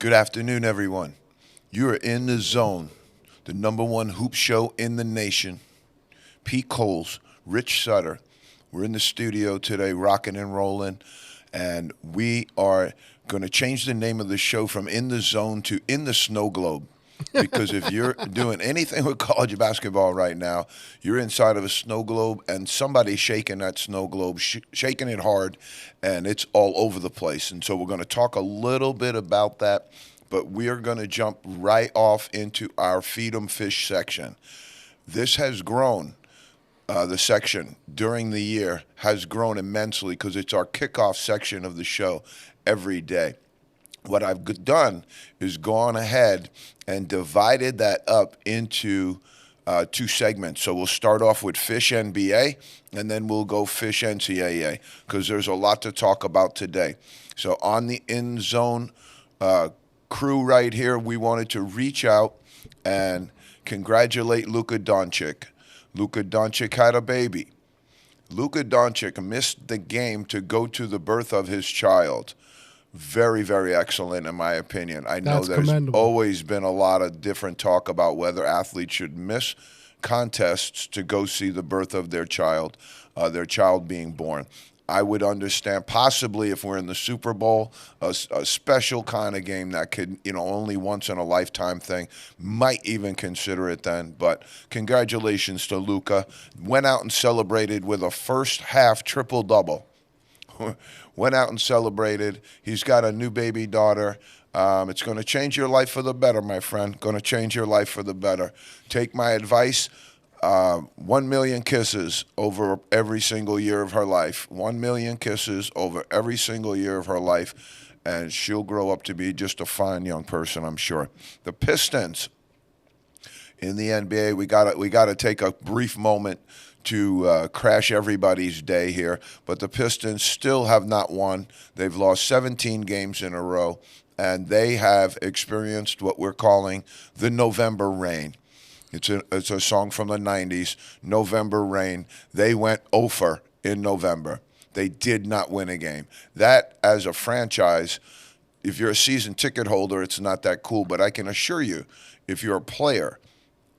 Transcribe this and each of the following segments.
Good afternoon, everyone. You are in the zone, the number one hoop show in the nation. Pete Coles, Rich Sutter. We're in the studio today, rocking and rolling, and we are going to change the name of the show from In the Zone to In the Snow Globe. Because if you're doing anything with college basketball right now, you're inside of a snow globe and somebody's shaking that snow globe, shaking it hard, and it's all over the place. And so we're going to talk a little bit about that, but we are going to jump right off into our Feed 'em Fish section. This has grown. The section during the year has grown immensely because it's our kickoff section of the show every day. What I've done is gone ahead and divided that up into two segments. So we'll start off with Fish NBA, and then we'll go Fish NCAA because there's a lot to talk about today. So on the In Zone crew right here, we wanted to reach out and congratulate Luka Doncic. Luka Doncic had a baby. Luka Doncic missed the game to go to the birth of his child. Very, very excellent in my opinion. I know That's there's commendable. always been a lot of different talk about whether athletes should miss contests to go see the birth of their child being born. I would understand possibly if we're in the Super Bowl, a special kind of game that could, only once in a lifetime thing, might even consider it then. But congratulations to Luka. Went out and celebrated with a first half triple double. Went out and celebrated. He's got a new baby daughter. It's going to change your life for the better, my friend. Going to change your life for the better. Take my advice. 1 million kisses over every single year of her life. 1 million kisses over every single year of her life. And she'll grow up to be just a fine young person, I'm sure. The Pistons in the NBA, we got to take a brief moment to crash everybody's day here. But the Pistons still have not won. They've lost 17 games in a row, and they have experienced what we're calling the November rain. It's a song from the 90s, November Rain. They went over in November. They did not win a game. That, as a franchise, if you're a season ticket holder, it's not that cool. But I can assure you, if you're a player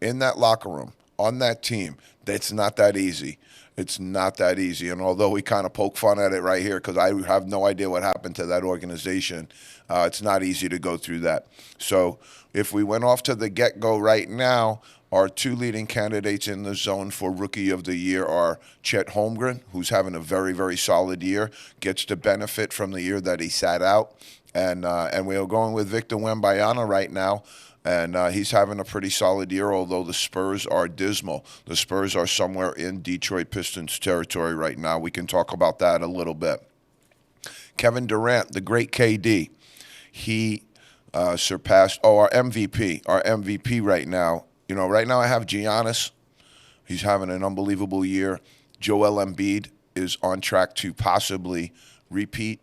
in that locker room, on that team, it's not that easy. It's not that easy. And although we kind of poke fun at it right here because I have no idea what happened to that organization, it's not easy to go through that. So if we went off to the get-go right now, our two leading candidates in the zone for Rookie of the Year are Chet Holmgren, who's having a very, very solid year, gets to benefit from the year that he sat out. And we are going with Victor Wembanyama right now. And he's having a pretty solid year, although the Spurs are dismal. The Spurs are somewhere in Detroit Pistons territory right now. We can talk about that a little bit. Kevin Durant, the great KD, he surpassed our MVP. Our MVP right now. Right now I have Giannis. He's having an unbelievable year. Joel Embiid is on track to possibly repeat.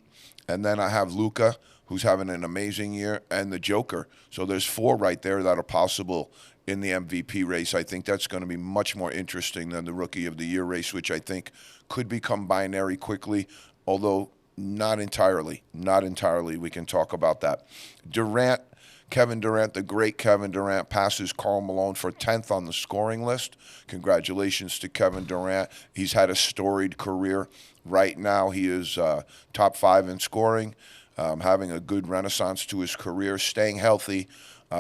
And then I have Luka, who's having an amazing year, and the Joker. So there's four right there that are possible in the MVP race. I think that's going to be much more interesting than the Rookie of the Year race, which I think could become binary quickly, although not entirely. Not entirely. We can talk about that. Kevin Durant, the great Kevin Durant, passes Karl Malone for 10th on the scoring list. Congratulations to Kevin Durant. He's had a storied career. Right now he is top 5 in scoring. Having a good renaissance to his career, staying healthy.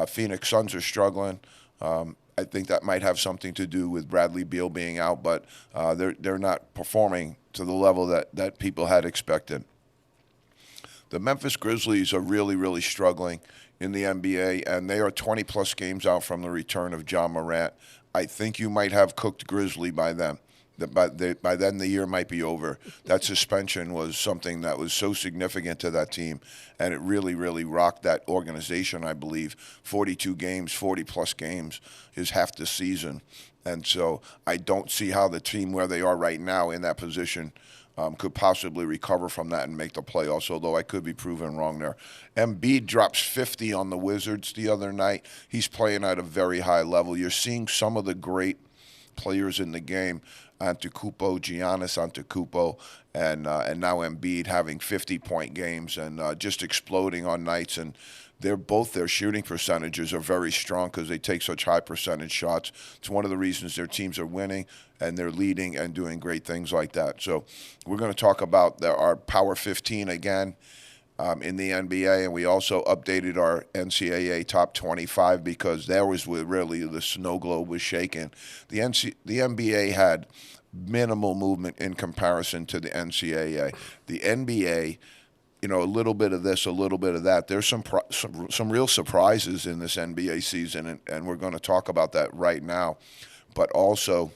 Phoenix Suns are struggling. I think that might have something to do with Bradley Beal being out, but they're not performing to the level that people had expected. The Memphis Grizzlies are really, really struggling in the NBA, and they are 20-plus games out from the return of Ja Morant. I think you might have cooked Grizzly by then. By then, the year might be over. That suspension was something that was so significant to that team, and it really, really rocked that organization, I believe. 42 games, 40-plus games is half the season. And so I don't see how the team where they are right now in that position could possibly recover from that and make the playoffs, although I could be proven wrong there. Embiid drops 50 on the Wizards the other night. He's playing at a very high level. You're seeing some of the great players in the game, Antetokounmpo, Giannis Antetokounmpo, and now Embiid having 50-point games and just exploding on nights. And their shooting percentages are very strong because they take such high percentage shots. It's one of the reasons their teams are winning and they're leading and doing great things like that. So we're going to talk about our Power 15 again. In the NBA, and we also updated our NCAA top 25 because that was where really the snow globe was shaking. The NBA had minimal movement in comparison to the NCAA. The NBA, a little bit of this, a little bit of that. There's some real surprises in this NBA season, and we're going to talk about that right now. But also,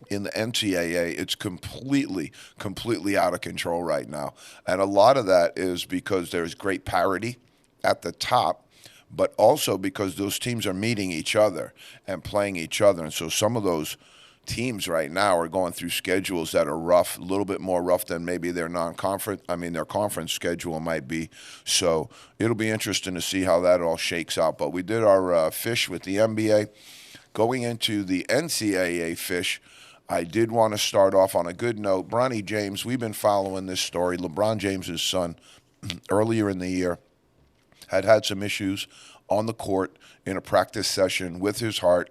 in the NCAA, it's completely out of control right now. And a lot of that is because there's great parity at the top, but also because those teams are meeting each other and playing each other. And so some of those teams right now are going through schedules that are rough, a little bit more rough than maybe their their conference schedule might be. So it'll be interesting to see how that all shakes out. But we did our fish with the NBA. Going into the NCAA fish, I did want to start off on a good note. Bronny James, we've been following this story. LeBron James's son, earlier in the year, had some issues on the court in a practice session with his heart.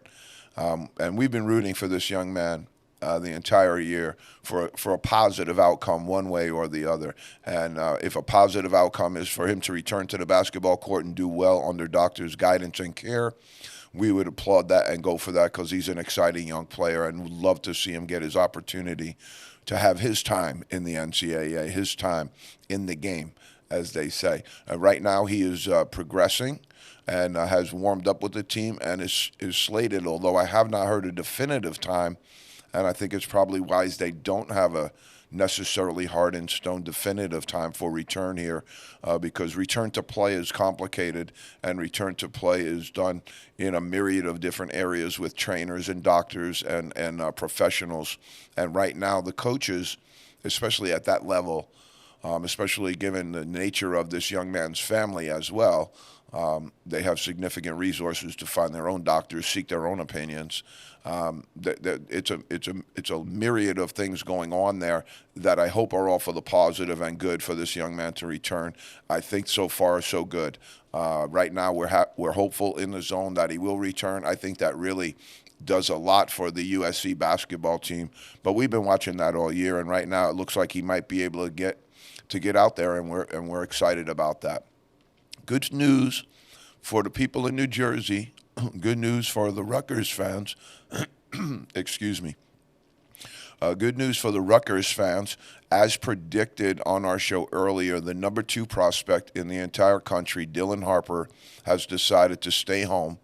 And we've been rooting for this young man the entire year for a positive outcome one way or the other. And if a positive outcome is for him to return to the basketball court and do well under doctor's guidance and care, we would applaud that and go for that because he's an exciting young player and would love to see him get his opportunity to have his time in the NCAA, his time in the game, as they say. Right now he is progressing and has warmed up with the team and is slated, although I have not heard a definitive time, and I think it's probably wise they don't have a necessarily hard and stone definitive time for return here because return to play is complicated and return to play is done in a myriad of different areas with trainers and doctors and professionals. And right now the coaches, especially at that level, especially given the nature of this young man's family as well, they have significant resources to find their own doctors, seek their own opinions. It's a myriad of things going on there that I hope are all for the positive and good for this young man to return. I think so far so good. Right now we're hopeful in the zone that he will return. I think that really does a lot for the USC basketball team. But we've been watching that all year, and right now it looks like he might be able to get out there, and we're excited about that. Good news for the people in New Jersey. Good news for the Rutgers fans. Excuse me. Good news for the Rutgers fans. As predicted on our show earlier, the number 2 prospect in the entire country, Dylan Harper, has decided to stay home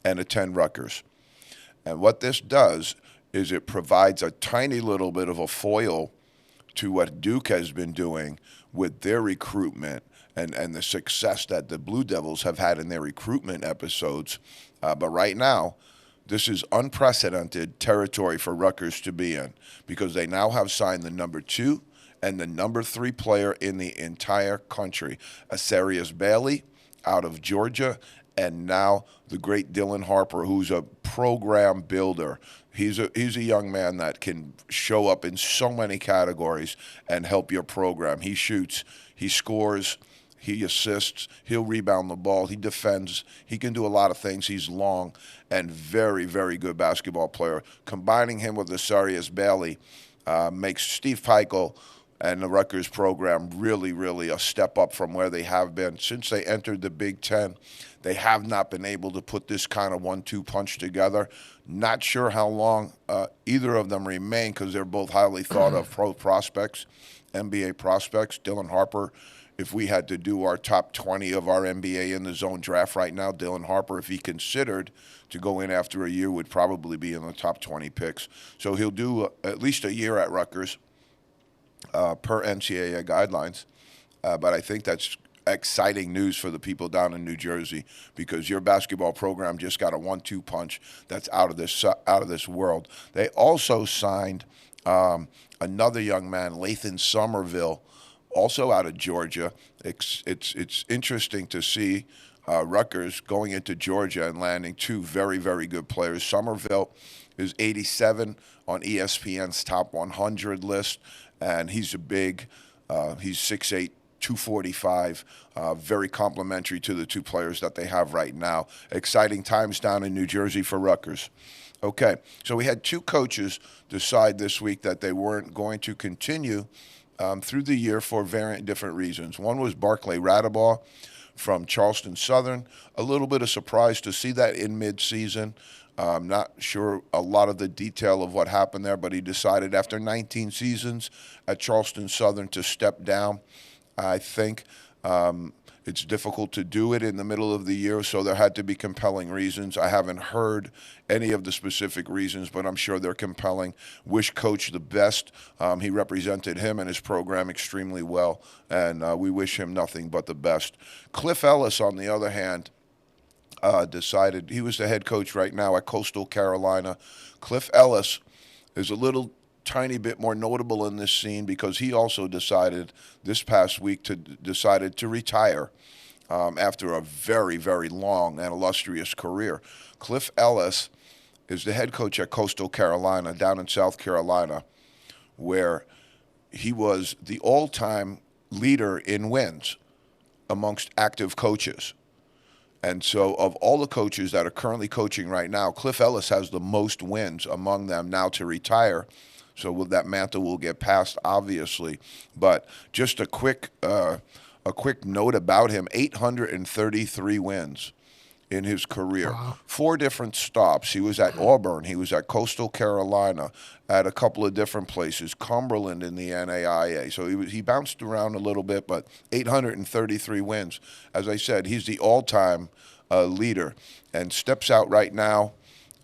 and attend Rutgers. And what this does is it provides a tiny little bit of a foil to what Duke has been doing with their recruitment and the success that the Blue Devils have had in their recruitment episodes. But right now, this is unprecedented territory for Rutgers to be in because they now have signed the number 2 and the number 3 player in the entire country, Asarius Bailey out of Georgia, and now the great Dylan Harper, who's a program builder. He's a young man that can show up in so many categories and help your program. He shoots, he scores, he assists, he'll rebound the ball, he defends, he can do a lot of things. He's long and very, very good basketball player. Combining him with Asarius Bailey makes Steve Pikiell and the Rutgers program really, really a step up from where they have been. Since they entered the Big Ten, they have not been able to put this kind of 1-2 punch together. Not sure how long either of them remain because they're both highly thought of pro prospects, NBA prospects. Dylan Harper, if we had to do our top 20 of our NBA in the zone draft right now, Dylan Harper, if he considered to go in after a year, would probably be in the top 20 picks. So he'll do at least a year at Rutgers per NCAA guidelines. But I think that's exciting news for the people down in New Jersey because your basketball program just got a 1-2 punch that's out of this world. They also signed another young man, Lathan Somerville, also out of Georgia. It's interesting to see Rutgers going into Georgia and landing 2 very, very good players. Somerville is 87 on ESPN's top 100 list, and he's he's 6'8", 245, very complimentary to the two players that they have right now. Exciting times down in New Jersey for Rutgers. Okay, so we had two coaches decide this week that they weren't going to continue through the year for variant different reasons. One was Barclay Radabaugh from Charleston Southern. A little bit of surprise to see that in mid-season. Not sure a lot of the detail of what happened there, but he decided after 19 seasons at Charleston Southern to step down. I think it's difficult to do it in the middle of the year, so there had to be compelling reasons. I haven't heard any of the specific reasons, but I'm sure they're compelling. Wish Coach the best. He represented him and his program extremely well, and we wish him nothing but the best. Cliff Ellis, on the other hand, decided he was the head coach right now at Coastal Carolina. Cliff Ellis is a little tiny bit more notable in this scene because he also decided this past week decided to retire after a very, very long and illustrious career. Cliff Ellis is the head coach at Coastal Carolina down in South Carolina, where he was the all-time leader in wins amongst active coaches. And so of all the coaches that are currently coaching right now, Cliff Ellis has the most wins among them now to retire. So that mantle will get passed, obviously. But just a quick note about him: 833 wins in his career. Wow. 4 different stops. He was at Auburn. He was at Coastal Carolina, at a couple of different places, Cumberland in the NAIA. So he bounced around a little bit, but 833 wins. As I said, he's the all-time leader and steps out right now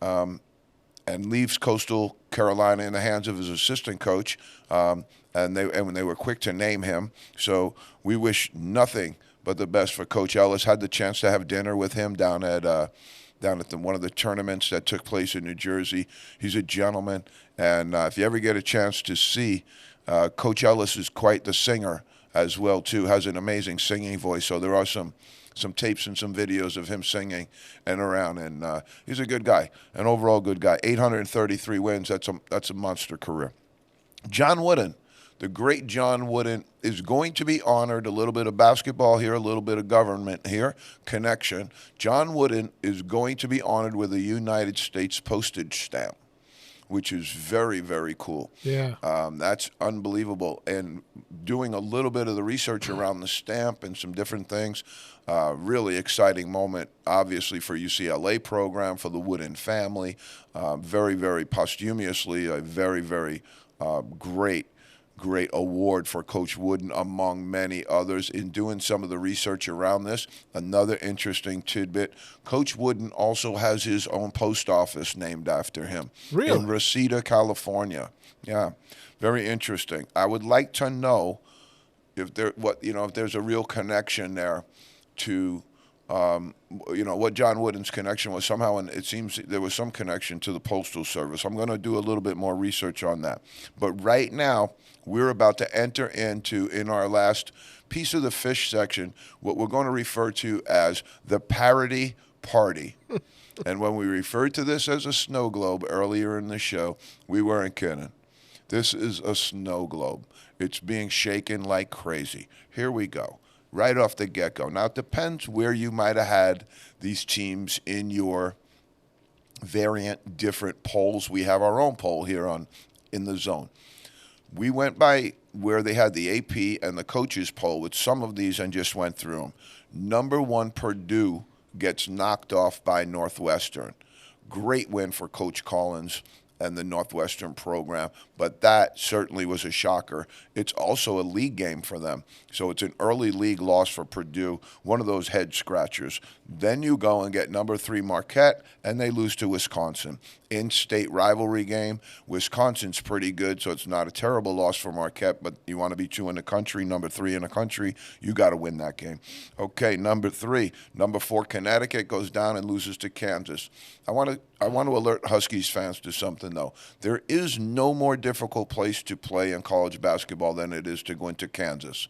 and leaves Coastal Carolina in the hands of his assistant coach, and they were quick to name him. So we wish nothing but the best for Coach Ellis. Had the chance to have dinner with him down at one of the tournaments that took place in New Jersey. He's a gentleman, and if you ever get a chance to see, Coach Ellis is quite the singer as well too. Has an amazing singing voice. So there are some tapes and some videos of him singing and around, and he's a good guy, an overall good guy. 833 wins. That's a monster career. John Wooden, the great John Wooden, is going to be honored. A little bit of basketball here, a little bit of government here, connection. John Wooden is going to be honored with a United States postage stamp, which is very, very cool. Yeah. That's unbelievable. And doing a little bit of the research around the stamp and some different things, really exciting moment, obviously, for UCLA program, for the Wooden family. Very, very posthumously, a very, very great award for Coach Wooden, among many others. In doing some of the research around this, another interesting tidbit: Coach Wooden also has his own post office named after him. Really? In Reseda, California. Yeah, very interesting. I would like to know if there's a real connection there to what John Wooden's connection was somehow, and it seems there was some connection to the Postal Service. I'm going to do a little bit more research on that. But right now, we're about to enter into, in our last piece of the fish section, what we're going to refer to as the parody party. And when we referred to this as a snow globe earlier in the show, we weren't kidding. This is a snow globe. It's being shaken like crazy. Here we go. Right off the get-go. Now, it depends where you might have had these teams in your variant different polls. We have our own poll here in the zone. We went by where they had the AP and the coaches poll with some of these and just went through them. Number 1, Purdue gets knocked off by Northwestern. Great win for Coach Collins and the Northwestern program, but that certainly was a shocker. It's also a league game for them, so it's an early league loss for Purdue, one of those head scratchers. Then you go and get number 3 Marquette, and they lose to Wisconsin. In-state rivalry game. Wisconsin's pretty good, so it's not a terrible loss for Marquette, but you want to be 2 in the country, number 3 in the country, you got to win that game. Okay, number 3. Number 4 Connecticut goes down and loses to Kansas. I want to alert Huskies fans to something, though. There is no more difficult place to play in college basketball than it is to go into Kansas.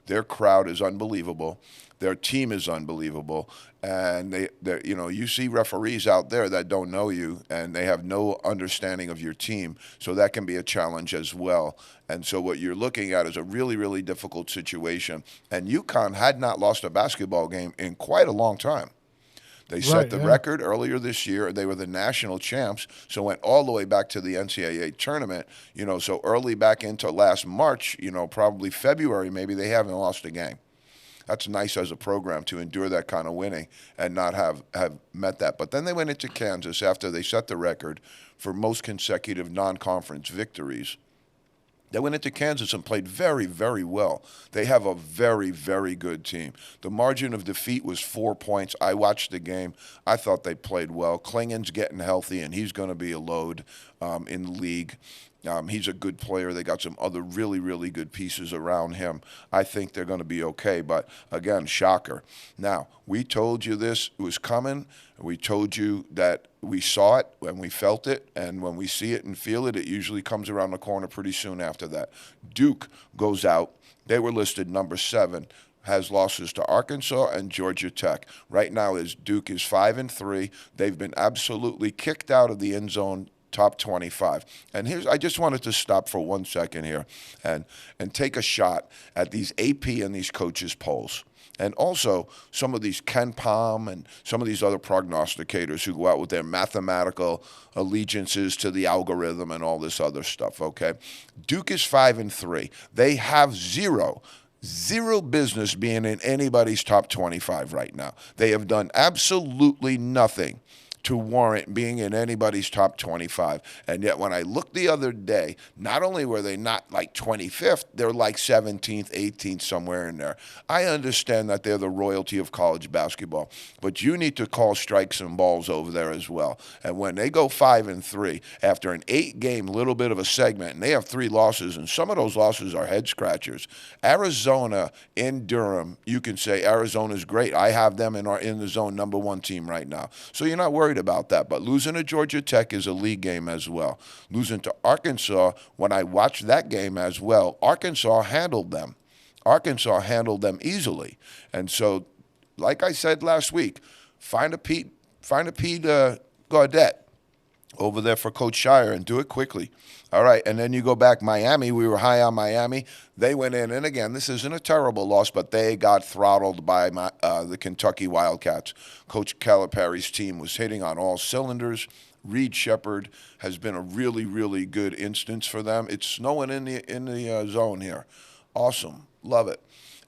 Their crowd is unbelievable. Their team is unbelievable, and you see referees out there that don't know you, and they have no understanding of your team, so that can be a challenge as well. And so what you're looking at is a really, really difficult situation. And UConn had not lost a basketball game in quite a long time. They set the record earlier this year. They were the national champs, so went all the way back to the NCAA tournament. So early back into last March, probably February, maybe they haven't lost a game. That's nice as a program to endure that kind of winning and not have met that. But then they went into Kansas after they set the record for most consecutive non-conference victories. They went into Kansas and played very, very well. They have a very, very good team. The margin of defeat was 4 points. I watched the game. I thought they played well. Klingen's getting healthy, and he's going to be a load in the league. He's a good player. They got some other really, really good pieces around him. I think they're going to be okay, but again, shocker. Now, we told you this was coming. We told you that we saw it and we felt it, and when we see it and feel it, it usually comes around the corner pretty soon after that. Duke goes out. They were listed number 7. Has losses to Arkansas and Georgia Tech. Right now, Duke is 5-3. They've been absolutely kicked out of the end zone top 25. And I just wanted to stop for 1 second here and take a shot at these AP and these coaches' polls. And also some of these Ken Palm and some of these other prognosticators who go out with their mathematical allegiances to the algorithm and all this other stuff, okay? Duke is 5-3. They have zero business being in anybody's top 25 right now. They have done absolutely nothing to warrant being in anybody's top 25. And yet when I looked the other day, not only were they not like 25th, they're like 17th, 18th, somewhere in there. I understand that they're the royalty of college basketball, but you need to call strikes and balls over there as well. And when they go 5-3 after an 8-game little bit of a segment, and they have 3 losses, and some of those losses are head scratchers. Arizona in Durham, you can say Arizona's great. I have them in the zone number 1 team right now. So you're not worried about that, but losing to Georgia Tech is a league game as well. Losing to Arkansas, when I watched that game as well, Arkansas handled them. Arkansas handled them easily. And so, like I said last week, find a Pete Gaudette over there for Coach Shire and do it quickly. All right, and then you go back, Miami. We were high on Miami. They went in, and again, this isn't a terrible loss, but they got throttled by the Kentucky Wildcats. Coach Calipari's team was hitting on all cylinders. Reed Shepherd has been a really, really good instance for them. It's snowing in the zone here. Awesome. Love it.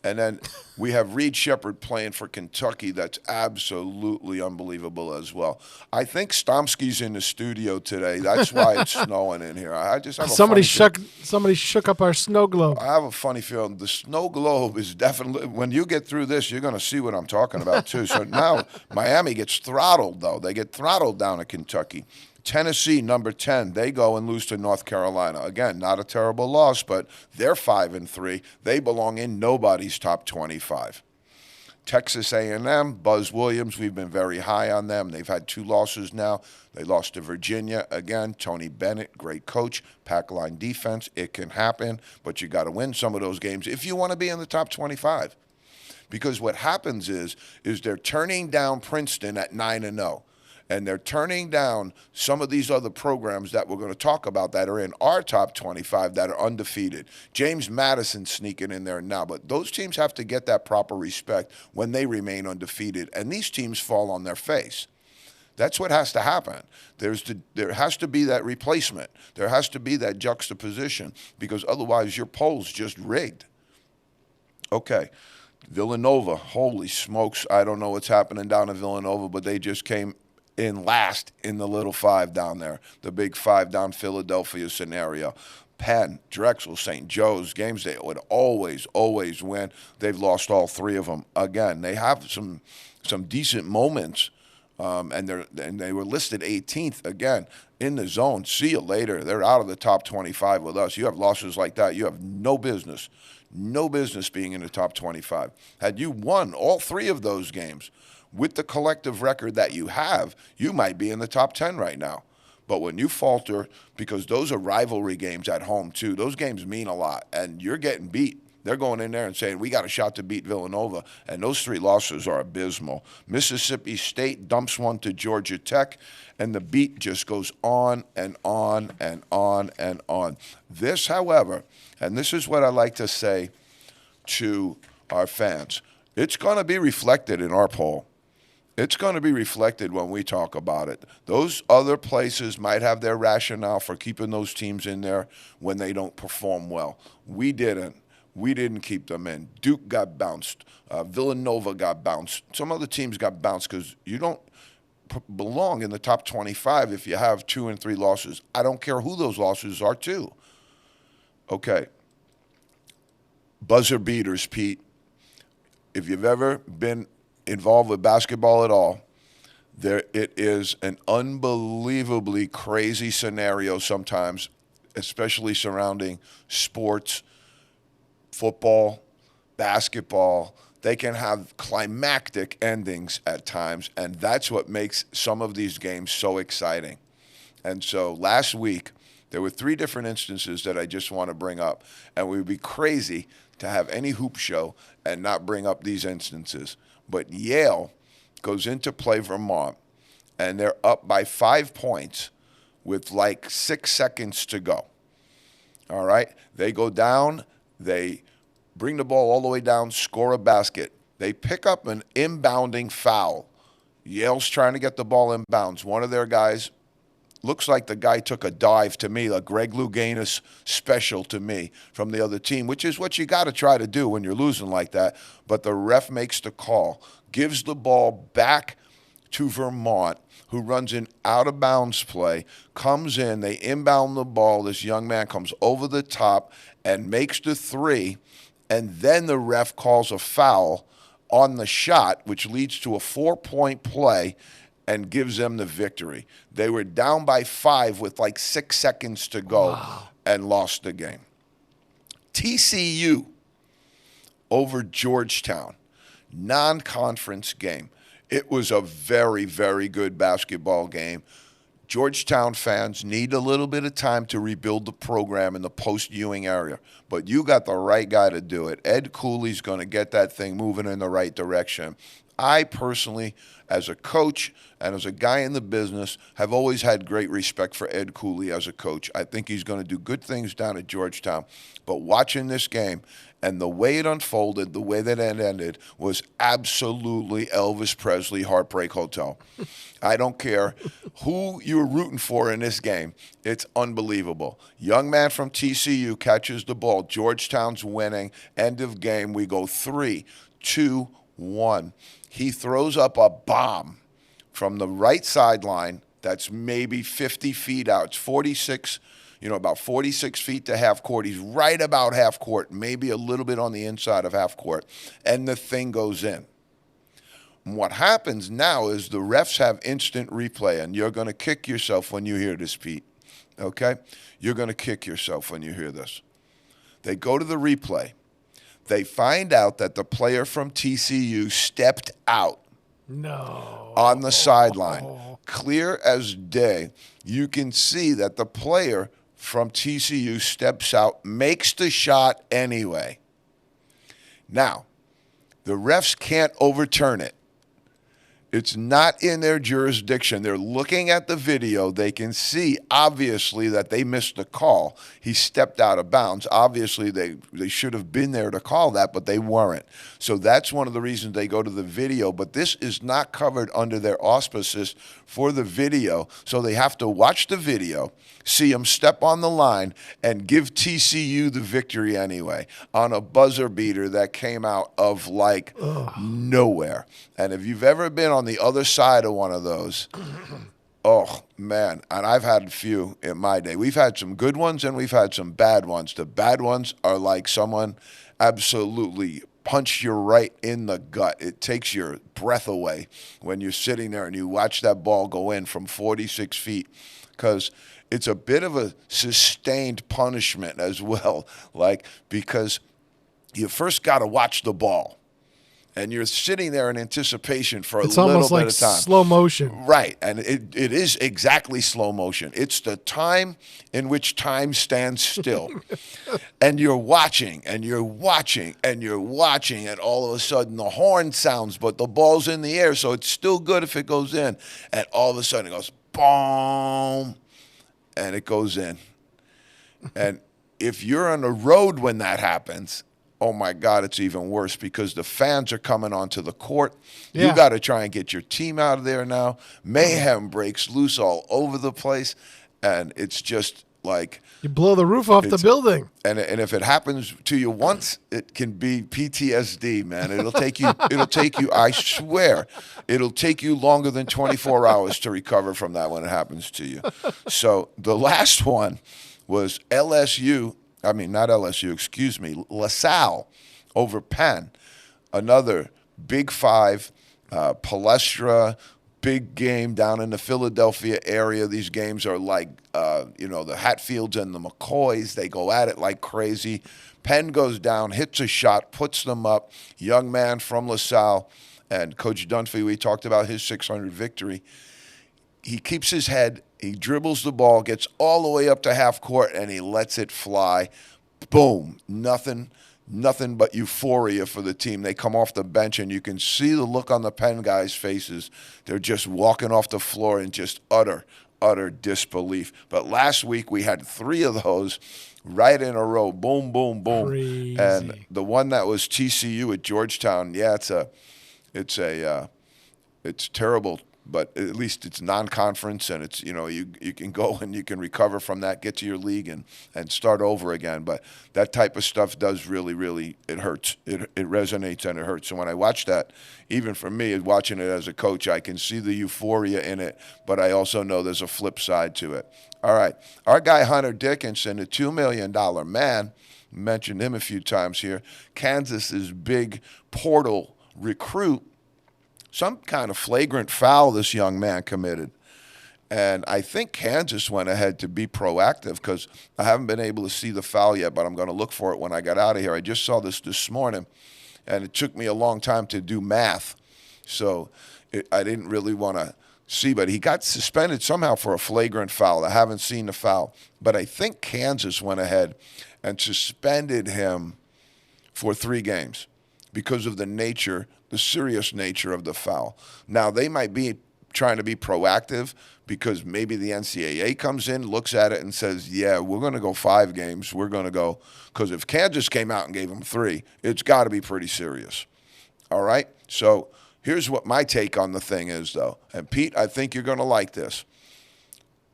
And then we have Reed Shepherd playing for Kentucky. That's absolutely unbelievable as well. I think Stomsky's in the studio today. That's why it's snowing in here. I just have somebody shook up our snow globe. I have a funny feeling. The snow globe is definitely, when you get through this, you're going to see what I'm talking about too. So now Miami gets throttled, though. They get throttled down at Kentucky. Tennessee, number 10, they go and lose to North Carolina. Again, not a terrible loss, but they're 5-3. They belong in nobody's top 25. Texas A&M, Buzz Williams, we've been very high on them. They've had 2 losses now. They lost to Virginia. Again, Tony Bennett, great coach, pack line defense. It can happen, but you got to win some of those games if you want to be in the top 25. Because what happens is they're turning down Princeton at 9-0. And they're turning down some of these other programs that we're going to talk about that are in our top 25 that are undefeated. James Madison sneaking in there now. But those teams have to get that proper respect when they remain undefeated. And these teams fall on their face. That's what has to happen. There has to be that replacement. There has to be that juxtaposition, because otherwise your poll's just rigged. Okay. Villanova, holy smokes. I don't know what's happening down in Villanova, but they just came in last in the little 5 down there, the big 5 down Philadelphia scenario. Penn, Drexel, St. Joe's, games they would always win. They've lost all 3 of them. Again, they have some decent moments, and they were listed 18th again in the zone. See you later. They're out of the top 25 with us. You have losses like that, you have no business being in the top 25. Had you won all 3 of those games, with the collective record that you have, you might be in the top 10 right now. But when you falter, because those are rivalry games at home too, those games mean a lot, and you're getting beat. They're going in there and saying, we got a shot to beat Villanova. And those 3 losses are abysmal. Mississippi State dumps one to Georgia Tech, and the beat just goes on and on and on and on. This, however, and this is what I like to say to our fans, it's going to be reflected in our poll. It's going to be reflected when we talk about it. Those other places might have their rationale for keeping those teams in there when they don't perform well. We didn't. We didn't keep them in. Duke got bounced. Villanova got bounced. Some other teams got bounced because you don't belong in the top 25 if you have 2 and 3 losses. I don't care who those losses are to. Okay. Buzzer beaters, Pete. If you've ever been involved with basketball at all, it is an unbelievably crazy scenario sometimes, especially surrounding sports, football, basketball. They can have climactic endings at times, and that's what makes some of these games so exciting. And so last week, there were 3 different instances that I just want to bring up, and we would be crazy to have any hoop show and not bring up these instances. But Yale goes into play Vermont, and they're up by 5 points with like 6 seconds to go. All right? They go down. They bring the ball all the way down, score a basket. They pick up an inbounding foul. Yale's trying to get the ball inbounds. One of their guys, looks like the guy took a dive to me, a Greg Louganis special to me from the other team, which is what you got to try to do when you're losing like that. But the ref makes the call, gives the ball back to Vermont, who runs an out-of-bounds play, comes in, they inbound the ball. This young man comes over the top and makes the 3, and then the ref calls a foul on the shot, which leads to a 4-point play and gives them the victory. They were down by 5 with like 6 seconds to go and lost the game. TCU over Georgetown, non-conference game. It was a very, very good basketball game. Georgetown fans need a little bit of time to rebuild the program in the post-Ewing area, but you got the right guy to do it. Ed Cooley's going to get that thing moving in the right direction. I personally, as a coach and as a guy in the business, have always had great respect for Ed Cooley as a coach. I think he's going to do good things down at Georgetown. But watching this game and the way it unfolded, the way that it ended, was absolutely Elvis Presley Heartbreak Hotel. I don't care who you're rooting for in this game. It's unbelievable. Young man from TCU catches the ball. Georgetown's winning. End of game. We go 3, 2, 1. He throws up a bomb from the right sideline that's maybe 50 feet out. It's 46, about 46 feet to half court. He's right about half court, maybe a little bit on the inside of half court, and the thing goes in. And what happens now is the refs have instant replay, and you're going to kick yourself when you hear this, Pete, okay? You're going to kick yourself when you hear this. They go to the replay. They find out that the player from TCU stepped out on the sideline. Clear as day. You can see that the player from TCU steps out, makes the shot anyway. Now, the refs can't overturn it. It's not in their jurisdiction. They're looking at the video. They can see, obviously, that they missed the call. He stepped out of bounds. Obviously, they should have been there to call that, but they weren't. So that's one of the reasons they go to the video. But this is not covered under their auspices for the video. So they have to watch the video, see him step on the line, and give TCU the victory anyway on a buzzer beater that came out of, nowhere. And if you've ever been on the other side of one of those, oh, man, and I've had a few in my day. We've had some good ones and we've had some bad ones. The bad ones are like someone absolutely punched you right in the gut. It takes your breath away when you're sitting there and you watch that ball go in from 46 feet because it's a bit of a sustained punishment as well, because you first got to watch the ball. and you're sitting there in anticipation for It's a little almost bit like of time. slow motion. Right, and it is exactly slow motion. It's the time in which time stands still. And you're watching, and you're watching, and you're watching, and all of a sudden the horn sounds, but the ball's in the air, so it's still good if it goes in. And all of a sudden it goes, boom, and it goes in. And if you're on the road when that happens, oh my God, it's even worse because the fans are coming onto the court. Yeah. You got to try and get your team out of there now. Mayhem breaks loose all over the place, and it's just like, You blow the roof off the It's- building. and if it happens to you once, it can be PTSD, man. It'll take you. I swear, it'll take you longer than 24 hours to recover from that when it happens to you. So the last one was LSU. I mean, not LSU. Excuse me, LaSalle over Penn. Another Big Five, Palestra. Big game down in the Philadelphia area. These games are like, the Hatfields and the McCoys. They go at it like crazy. Penn goes down, hits a shot, puts them up. Young man from LaSalle. And Coach Dunphy, we talked about his 600 victory. He keeps his head. He dribbles the ball, gets all the way up to half court, and he lets it fly. Boom. Nothing but euphoria for the team. They come off the bench, and you can see the look on the Penn guys' faces. They're just walking off the floor in just utter disbelief. But last week we had 3 of those right in a row. Boom, boom, boom. Crazy. And the one that was TCU at Georgetown, yeah, it's terrible. But at least it's non-conference, and it's you can go and you can recover from that, get to your league, and start over again. But that type of stuff does really it hurts. It resonates and it hurts. So when I watch that, even for me, watching it as a coach, I can see the euphoria in it, but I also know there's a flip side to it. All right, our guy Hunter Dickinson, a $2 million man, mentioned him a few times here. Kansas's big portal recruit. Some kind of flagrant foul this young man committed. And I think Kansas went ahead to be proactive because I haven't been able to see the foul yet, but I'm going to look for it when I get out of here. I just saw this morning, and it took me a long time to do math. So I didn't really want to see, but he got suspended somehow for a flagrant foul. I haven't seen the foul. But I think Kansas went ahead and suspended him for 3 games because of the serious nature of the foul. Now, they might be trying to be proactive because maybe the NCAA comes in, looks at it, and says, yeah, we're going to go 5 games. We're going to go – because if Kansas came out and gave them 3, it's got to be pretty serious. All right? So here's what my take on the thing is, though. And, Pete, I think you're going to like this.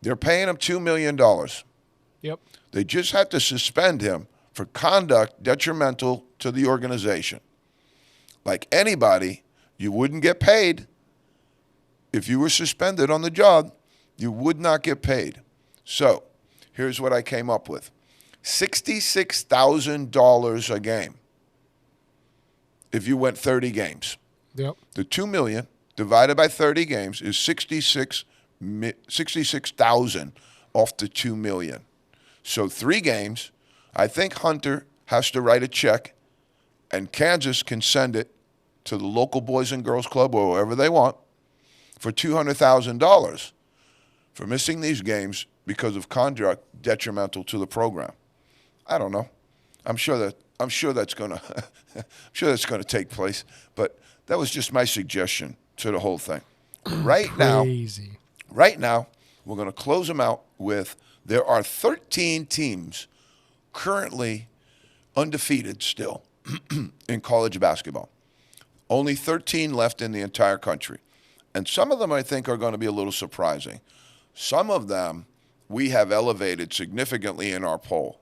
They're paying him $2 million. Yep. They just had to suspend him for conduct detrimental to the organization. Like anybody, you wouldn't get paid. If you were suspended on the job, you would not get paid. So here's what I came up with. $66,000 a game if you went 30 games. Yep. The $2 million divided by 30 games is 66,000 off the $2 million. So 3 games, I think Hunter has to write a check, and Kansas can send it to the local Boys and Girls Club or wherever they want for $200,000 for missing these games because of conduct detrimental to the program. I don't know. I'm sure that's going to take place, but that was just my suggestion to the whole thing. Right now, we're going to close them out with there are 13 teams currently undefeated still in college basketball. Only 13 left in the entire country. And some of them, I think, are going to be a little surprising. Some of them we have elevated significantly in our poll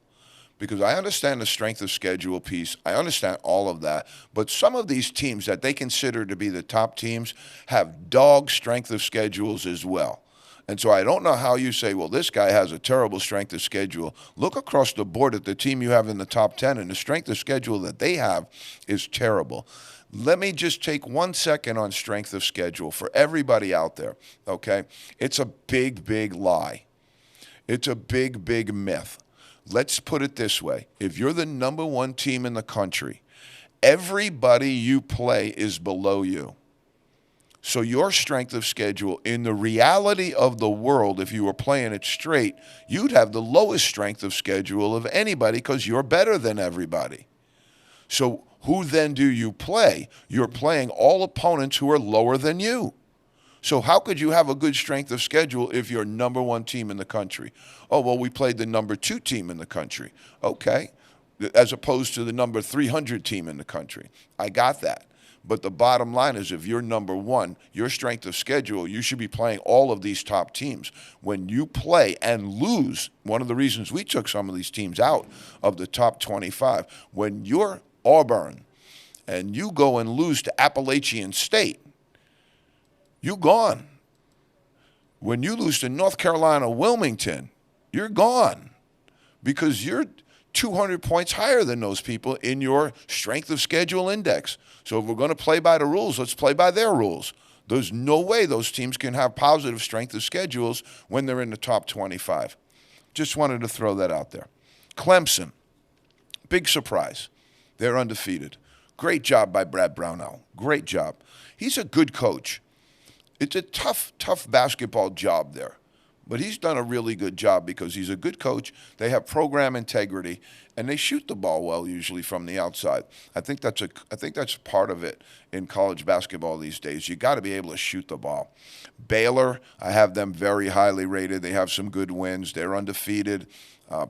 because I understand the strength of schedule piece. I understand all of that. But some of these teams that they consider to be the top teams have dog strength of schedules as well. And so I don't know how you say, well, this guy has a terrible strength of schedule. Look across the board at the team you have in the top 10, and the strength of schedule that they have is terrible. Let me just take 1 second on strength of schedule for everybody out there, okay? It's a big lie. It's a big myth. Let's put it this way. If you're the number 1 team in the country Everybody you play is below you. So your strength of schedule, in the reality of the world, if you were playing it straight, you'd have the lowest strength of schedule of anybody because you're better than everybody. So who then do you play? You're playing all opponents who are lower than you. So how could you have a good strength of schedule if you're number one team in the country? Oh, well, we played the number two team in the country. Okay, as opposed to the number 300 team in the country. I got that. But the bottom line is if you're number one, your strength of schedule, you should be playing all of these top teams. When you play and lose, one of the reasons we took some of these teams out of the top 25, when you're Auburn and you go and lose to Appalachian State, you're gone. When you lose to North Carolina Wilmington, you're gone because you're 200 points higher than those people in your strength of schedule index. So if we're going to play by the rules, let's play by their rules. There's no way those teams can have positive strength of schedules when they're in the top 25. Just wanted to throw that out there. Clemson, big surprise. They're undefeated. Great job by Brad Brownell. Great job. He's a good coach. It's a tough basketball job there. But he's done a really good job because he's a good coach. They have program integrity, and they shoot the ball well usually from the outside. I think that's part of it in college basketball these days. You got to be able to shoot the ball. Baylor, I have them very highly rated. They have some good wins. They're undefeated,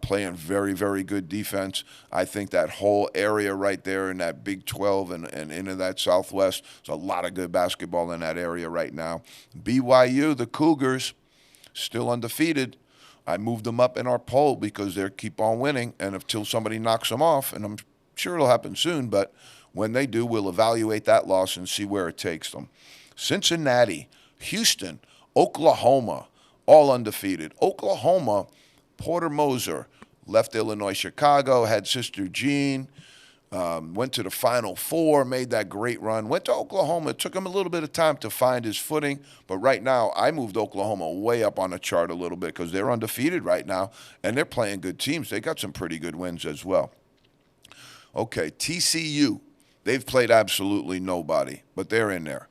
playing very, very good defense. I think that whole area right there in that Big 12 and into that Southwest, there's a lot of good basketball in that area right now. BYU, the Cougars, still undefeated. I moved them up in our poll because they keep on winning, and until somebody knocks them off, and I'm sure it'll happen soon, but when they do, we'll evaluate that loss and see where it takes them. Cincinnati, Houston, Oklahoma, all undefeated. Oklahoma, Porter Moser, left Illinois, Chicago, had Sister Jean, went to the Final Four, made that great run, went to Oklahoma. It took him a little bit of time to find his footing, but right now I moved Oklahoma way up on the chart a little bit because they're undefeated right now, and they're playing good teams. They got some pretty good wins as well. Okay, TCU, they've played absolutely nobody, but they're in there,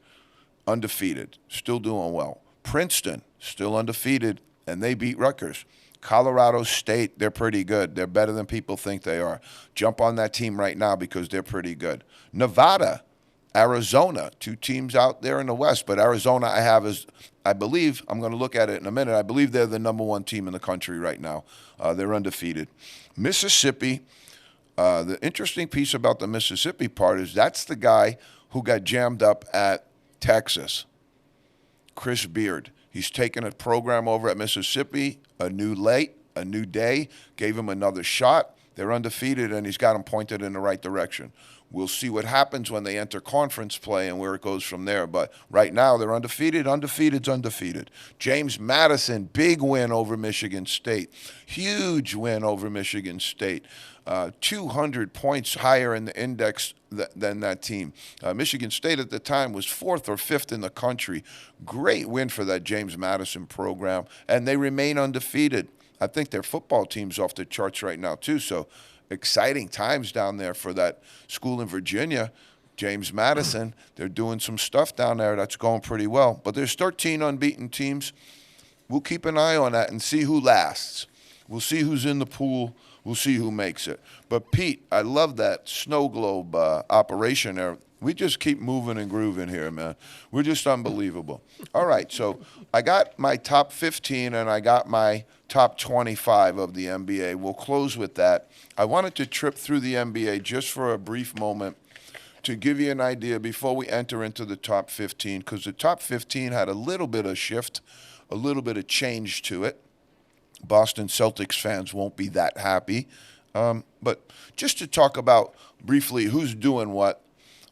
undefeated, still doing well. Princeton, still undefeated, and they beat Rutgers. Colorado State, they're pretty good. They're better than people think they are. Jump on that team right now because they're pretty good. Nevada, Arizona, two teams out there in the West, but Arizona I have is, I believe, I'm going to look at it in a minute, I believe they're the number one team in the country right now. They're undefeated. Mississippi, the interesting piece about the Mississippi part is that's the guy who got jammed up at Texas, Chris Beard. He's taken a program over at Mississippi, a new day, gave him another shot. They're undefeated, and he's got them pointed in the right direction. We'll see what happens when they enter conference play and where it goes from there. But right now, they're undefeated. Undefeated's undefeated. James Madison, big win over Michigan State. Huge win over Michigan State. 200 points higher in the index than that team. Michigan State at the time was 4th or 5th in the country. Great win for that James Madison program, and they remain undefeated. I think their football team's off the charts right now, too, so exciting times down there for that school in Virginia, James Madison. They're doing some stuff down there that's going pretty well. But there's 13 unbeaten teams. We'll keep an eye on that and see who lasts. We'll see who's in the pool. We'll see who makes it. But, Pete, I love that snow globe operation there. We just keep moving and grooving here, man. We're just unbelievable. All right, so I got my top 15 and I got my top 25 of the NBA. We'll close with that. I wanted to trip through the NBA just for a brief moment to give you an idea before we enter into the top 15, because the top 15 had a little bit of shift, a little bit of change to it. Boston Celtics fans won't be that happy. But just to talk about briefly who's doing what,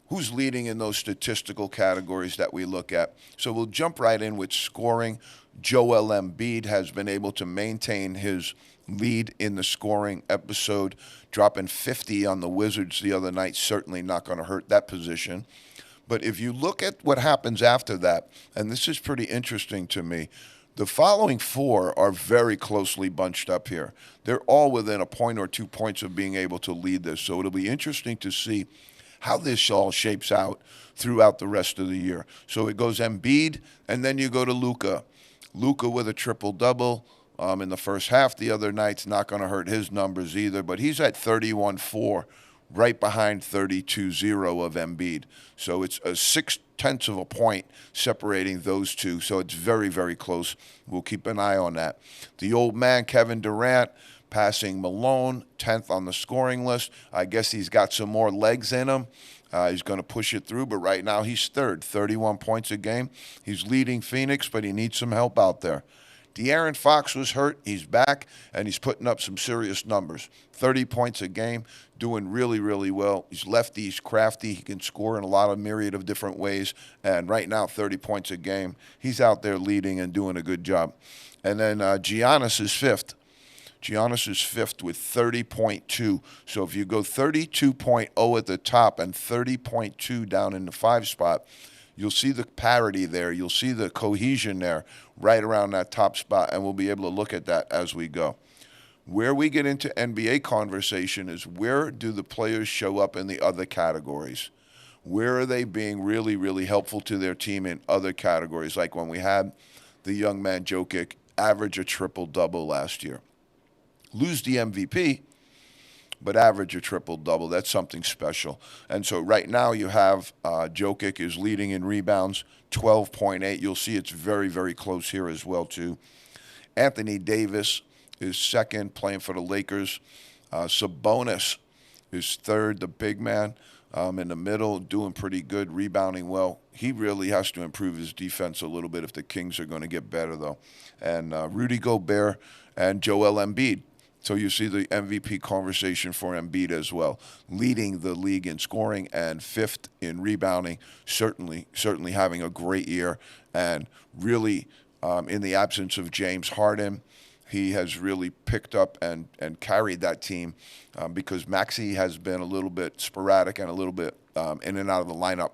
who's leading in those statistical categories that we look at. So we'll jump right in with scoring. Joel Embiid has been able to maintain his lead in the scoring episode, dropping 50 on the Wizards the other night. Certainly not going to hurt that position. But if you look at what happens after that, and this is pretty interesting to me, the following four are very closely bunched up here. They're all within a point or 2 points of being able to lead this. So it'll be interesting to see how this all shapes out throughout the rest of the year. So it goes Embiid, and then you go to Luka. Luka with a triple-double in the first half the other night's not going to hurt his numbers either, but he's at 31-4, right behind 32-0 of Embiid. So it's a 0.6 of a point separating those two. So it's very, very close. We'll keep an eye on that. The old man, Kevin Durant, passing Malone, 10th on the scoring list. I guess he's got some more legs in him. He's going to push it through, but right now he's third, 31 points a game. He's leading Phoenix, but he needs some help out there. De'Aaron Fox was hurt. He's back, and he's putting up some serious numbers. 30 points a game, doing really, really well. He's lefty. He's crafty. He can score in a lot of myriad of different ways. And right now, 30 points a game. He's out there leading and doing a good job. And then Giannis is fifth. Giannis is fifth with 30.2. So if you go 32.0 at the top and 30.2 down in the 5 spot, you'll see the parity there. You'll see the cohesion there right around that top spot, and we'll be able to look at that as we go. Where we get into NBA conversation is where do the players show up in the other categories? Where are they being really, really helpful to their team in other categories? Like when we had the young man Jokic average a triple-double last year. Lose the MVP, but average a triple-double. That's something special. And so right now you have Jokic is leading in rebounds, 12.8. You'll see it's very, very close here as well, too. Anthony Davis is second, playing for the Lakers. Sabonis is third, the big man in the middle, doing pretty good, rebounding well. He really has to improve his defense a little bit if the Kings are going to get better, though. And Rudy Gobert and Joel Embiid. So you see the MVP conversation for Embiid as well, leading the league in scoring and fifth in rebounding, certainly having a great year. And really, in the absence of James Harden, he has really picked up and carried that team because Maxey has been a little bit sporadic and a little bit in and out of the lineup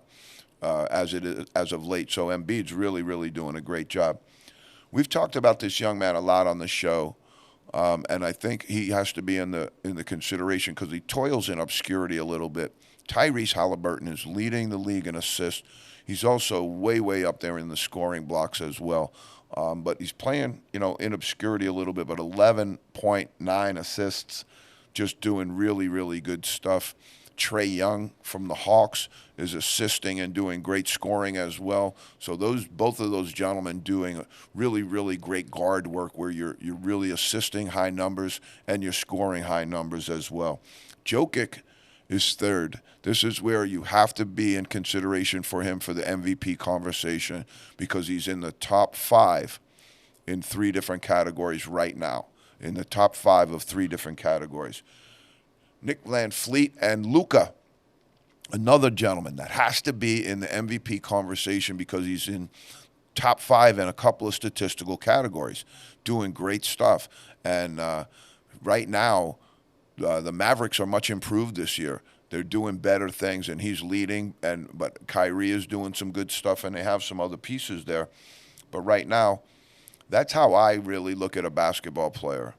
as of late. So Embiid's really, really doing a great job. We've talked about this young man a lot on the show. And I think he has to be in the consideration because he toils in obscurity a little bit. Tyrese Halliburton is leading the league in assists. He's also way, way up there in the scoring blocks as well. But he's playing, in obscurity a little bit, but 11.9 assists, just doing really, really good stuff. Trae Young from the Hawks is assisting and doing great scoring as well. So both of those gentlemen doing really, really great guard work where you're really assisting high numbers and you're scoring high numbers as well. Jokic is third. This is where you have to be in consideration for him for the MVP conversation because he's in the top 5 in 3 different categories right now, in the top 5 of 3 different categories. Nick VanVleet and Luka, another gentleman that has to be in the MVP conversation because he's in top 5 in a couple of statistical categories, doing great stuff. And right now, the Mavericks are much improved this year. They're doing better things, and he's leading. But Kyrie is doing some good stuff, and they have some other pieces there. But right now, that's how I really look at a basketball player.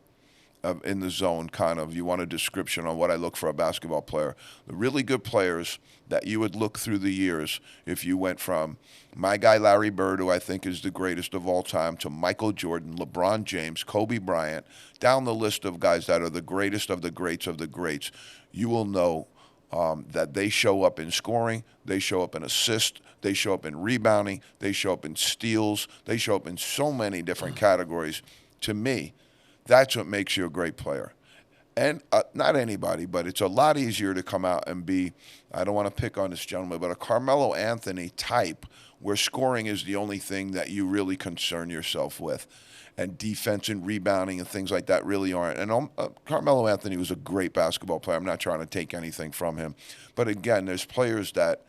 In the zone, kind of. You want a description on what I look for a basketball player. The really good players that you would look through the years if you went from my guy Larry Bird, who I think is the greatest of all time, to Michael Jordan, LeBron James, Kobe Bryant, down the list of guys that are the greatest of the greats of the greats. You will know that they show up in scoring, they show up in assists, they show up in rebounding, they show up in steals, they show up in so many different categories. To me, that's what makes you a great player. And not anybody, but it's a lot easier to come out and be, I don't want to pick on this gentleman, but a Carmelo Anthony type where scoring is the only thing that you really concern yourself with. And defense and rebounding and things like that really aren't. And Carmelo Anthony was a great basketball player. I'm not trying to take anything from him. But again, there's players that,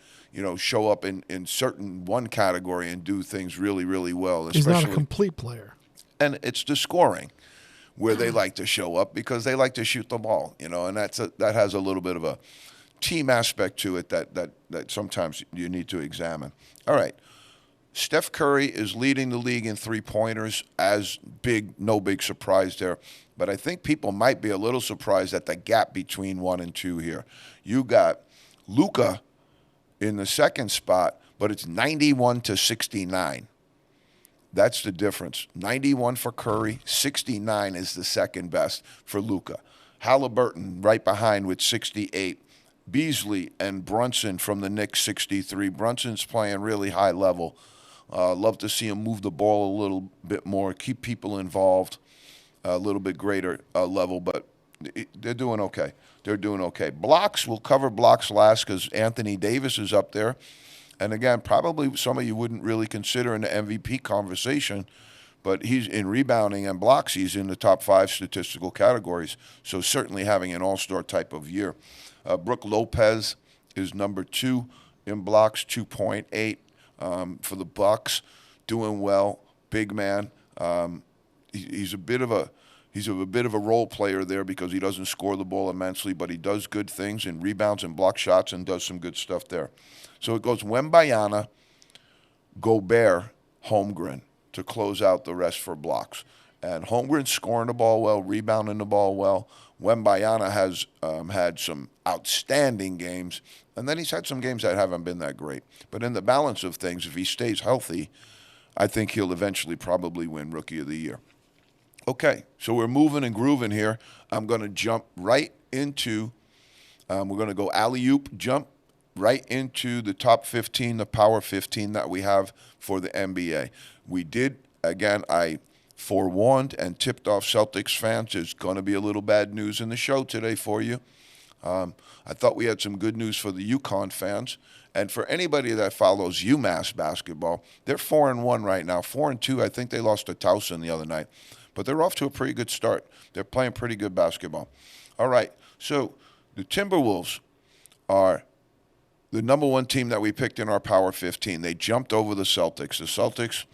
show up in certain one category and do things really, really well. He's not a complete player. And it's the scoring where they like to show up because they like to shoot the ball, and that has a little bit of a team aspect to it that sometimes you need to examine. All right. Steph Curry is leading the league in three-pointers no big surprise there. But I think people might be a little surprised at the gap between 1 and 2 here. You got Luka in the second spot, but it's 91 to 69. That's the difference. 91 for Curry, 69 is the second best for Luka. Halliburton right behind with 68. Beasley and Brunson from the Knicks, 63. Brunson's playing really high level. Love to see him move the ball a little bit more, keep people involved a little bit greater level, but they're doing okay. They're doing okay. Blocks, we'll cover blocks last because Anthony Davis is up there. And again, probably some of you wouldn't really consider in the MVP conversation, but he's in rebounding and blocks. He's in the top 5 statistical categories. So certainly having an all-star type of year. Brook Lopez is number 2 in blocks, 2.8 for the Bucks. Doing well, big man. He's a bit of a role player there because he doesn't score the ball immensely, but he does good things in rebounds and block shots and does some good stuff there. So it goes Wembanyama, Gobert, Holmgren to close out the rest for blocks. And Holmgren's scoring the ball well, rebounding the ball well. Wembanyama has had some outstanding games, and then he's had some games that haven't been that great. But in the balance of things, if he stays healthy, I think he'll eventually probably win Rookie of the Year. Okay, so we're moving and grooving here. I'm going to jump right into, we're going to go alley-oop, jump right into the top 15, the power 15 that we have for the NBA. We did, again, I forewarned and tipped off Celtics fans. There's going to be a little bad news in the show today for you. I thought we had some good news for the UConn fans. And for anybody that follows UMass basketball, they're 4-1 right now. 4-2, I think they lost to Towson the other night. But they're off to a pretty good start. They're playing pretty good basketball. All right, so the Timberwolves are the number 1 team that we picked in our Power 15. They jumped over the Celtics. The Celtics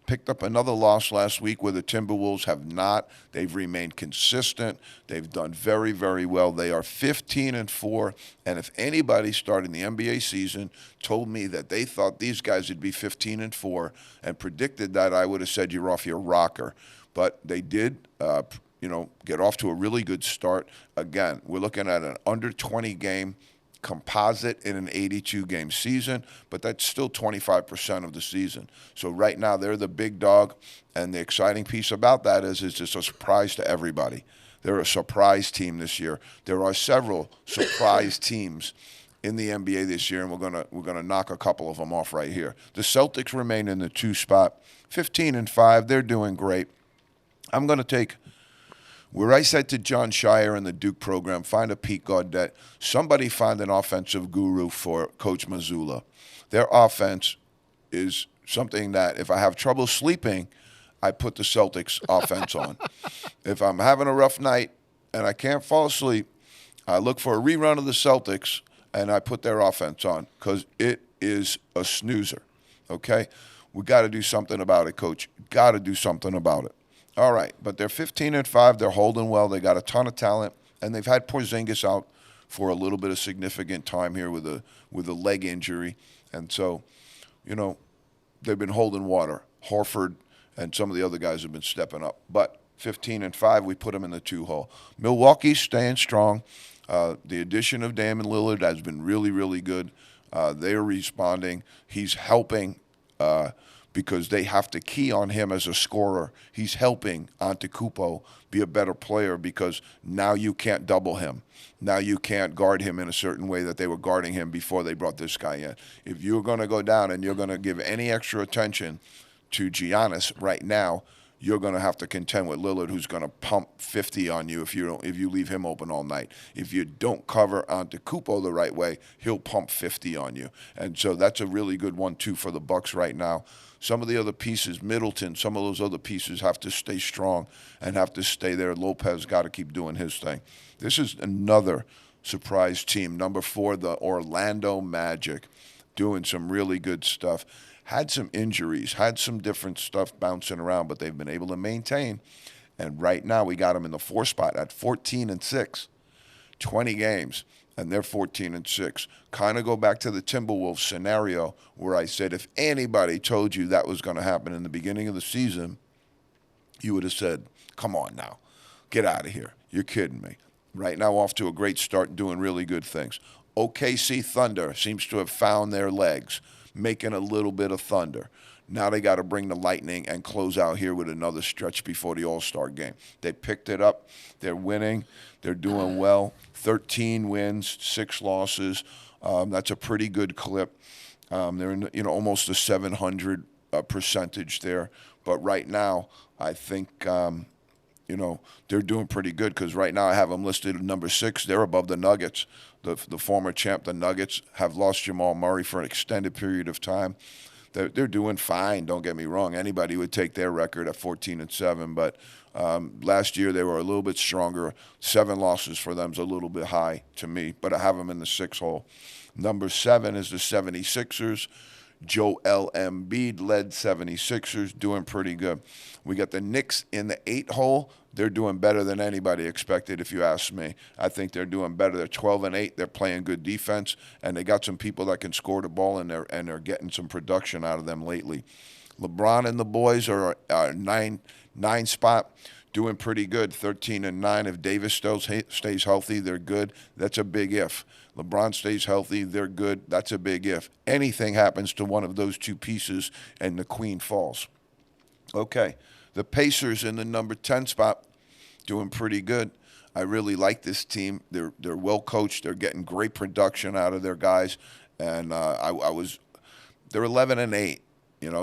picked up another loss last week where the Timberwolves have not. They've remained consistent. They've done very, very well. They are 15-4, and if anybody starting the NBA season told me that they thought these guys would be 15-4 and predicted that, I would have said you're off your rocker. But they did, get off to a really good start. Again, we're looking at an under 20 game composite in an 82-game season, but that's still 25% of the season. So right now they're the big dog, and the exciting piece about that is it's a surprise to everybody. They're a surprise team this year. There are several surprise teams in the NBA this year, and we're gonna knock a couple of them off right here. The Celtics remain in the 2 spot, 15-5. They're doing great. I'm going to take where I said to John Shire in the Duke program, find a Pete Gaudette. Somebody find an offensive guru for Coach Mazzulla. Their offense is something that if I have trouble sleeping, I put the Celtics offense on. If I'm having a rough night and I can't fall asleep, I look for a rerun of the Celtics and I put their offense on because it is a snoozer, okay? We got to do something about it, Coach. Got to do something about it. All right, but they're 15-5. They're holding well. They got a ton of talent, and they've had Porzingis out for a little bit of significant time here with a leg injury, and so, they've been holding water. Horford and some of the other guys have been stepping up. But 15-5, we put them in the 2 hole. Milwaukee's staying strong. The addition of Damian Lillard has been really, really good. They're responding. He's helping. Because they have to key on him as a scorer. He's helping Antetokounmpo be a better player because now you can't double him. Now you can't guard him in a certain way that they were guarding him before they brought this guy in. If you're going to go down and you're going to give any extra attention to Giannis right now, you're going to have to contend with Lillard, who's going to pump 50 on you if you leave him open all night. If you don't cover Antetokounmpo the right way, he'll pump 50 on you. And so that's a really good 1-2 for the Bucks right now. Some of the other pieces, Middleton, some of those other pieces have to stay strong and have to stay there. Lopez got to keep doing his thing. This is another surprise team. Number 4, the Orlando Magic, doing some really good stuff. Had some injuries, had some different stuff bouncing around, but they've been able to maintain. And right now we got them in the 4 spot at 14-6, 20 games. And they're 14-6. Kind of go back to the Timberwolves scenario where I said if anybody told you that was going to happen in the beginning of the season, you would have said, come on now, get out of here. You're kidding me. Right now off to a great start, doing really good things. OKC Thunder seems to have found their legs, making a little bit of thunder. Now they got to bring the Lightning and close out here with another stretch before the All-Star game. They picked it up. They're winning. They're doing well. 13 wins, 6 losses. That's a pretty good clip. They're in, almost a 700 percentage there. But right now, I think they're doing pretty good because right now I have them listed at number 6. They're above the Nuggets. The former champ, the Nuggets, have lost Jamal Murray for an extended period of time. They're doing fine. Don't get me wrong. Anybody would take their record at 14-7, but last year they were a little bit stronger. 7 losses for them is a little bit high to me, but I have them in the 6 hole. Number 7 is the 76ers. Joel Embiid led 76ers, doing pretty good. We got the Knicks in the 8 hole. They're doing better than anybody expected, if you ask me. I think they're doing better. They're 12-8. They're playing good defense, and they got some people that can score the ball, and they're getting some production out of them lately. LeBron and the boys are 9 spot, doing pretty good, 13-9. If Davis still stays healthy, they're good. That's a big if. LeBron stays healthy, they're good. That's a big if. Anything happens to one of those 2 pieces, and the queen falls. Okay, the Pacers in the number 10 spot, doing pretty good. I really like this team. They're well coached. They're getting great production out of their guys, and they're 11-8.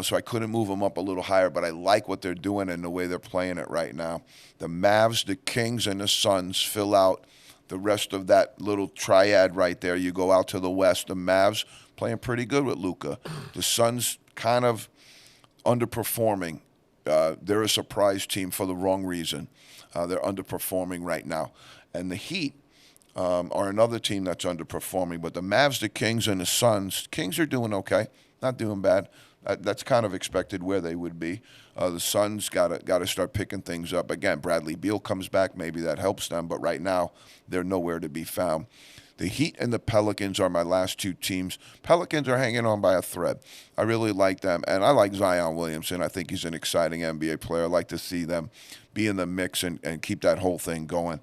So I couldn't move them up a little higher, but I like what they're doing and the way they're playing it right now. The Mavs, the Kings, and the Suns fill out the rest of that little triad right there. You go out to the West. The Mavs playing pretty good with Luka. The Suns kind of underperforming. They're a surprise team for the wrong reason. They're underperforming right now. And the Heat are another team that's underperforming. But the Mavs, the Kings, and the Suns, Kings are doing okay, not doing bad. That's kind of expected where they would be. The Suns got to start picking things up. Again, Bradley Beal comes back. Maybe that helps them. But right now, they're nowhere to be found. The Heat and the Pelicans are my last 2 teams. Pelicans are hanging on by a thread. I really like them. And I like Zion Williamson. I think he's an exciting NBA player. I like to see them be in the mix and keep that whole thing going.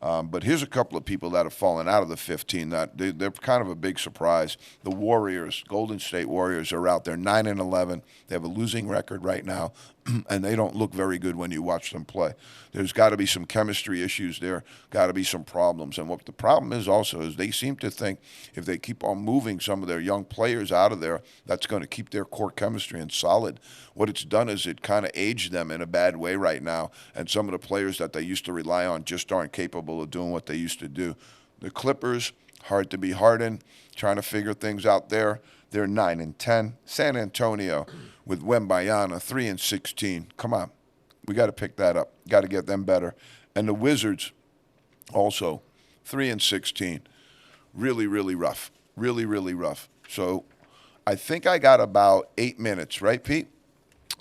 But here's a couple of people that have fallen out of the 15. That they're kind of a big surprise. The Warriors, Golden State Warriors, are out there 9-11. They have a losing record right now, and they don't look very good when you watch them play. There's got to be some chemistry issues there, got to be some problems. And what the problem is also is they seem to think if they keep on moving some of their young players out of there, that's going to keep their core chemistry and solid. What it's done is it kind of aged them in a bad way right now, and some of the players that they used to rely on just aren't capable of doing what they used to do. The Clippers, hard to be Harden, trying to figure things out there. They're 9-10. San Antonio with Wembanyama, 3-16. Come on, we got to pick that up. Got to get them better. And the Wizards, also 3-16. Really, really rough. Really, really rough. So I think I got about 8 minutes, right, Pete?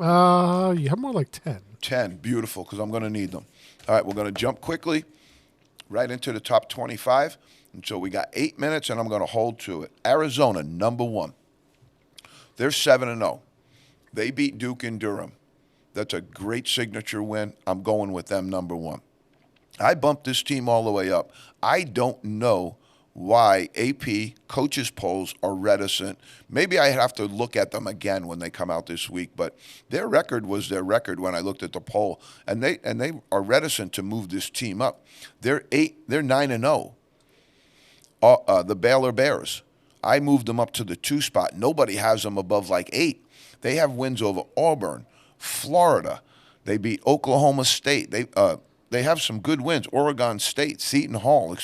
You have more like 10. 10. Beautiful, because I'm going to need them. All right, we're going to jump quickly right into the top 25. And so we got 8 minutes, and I'm going to hold to it. Arizona, number 1. They're 7-0. They beat Duke and Durham. That's a great signature win. I'm going with them, number 1. I bumped this team all the way up. I don't know why AP coaches polls are reticent. Maybe I have to look at them again when they come out this week, but their record was their record when I looked at the poll, and they are reticent to move this team up. They're 9-0. The Baylor Bears, I moved them up to the 2 spot. Nobody has them above like 8. They have wins over Auburn, Florida. They beat Oklahoma State. They have some good wins. Oregon State, Seton Hall,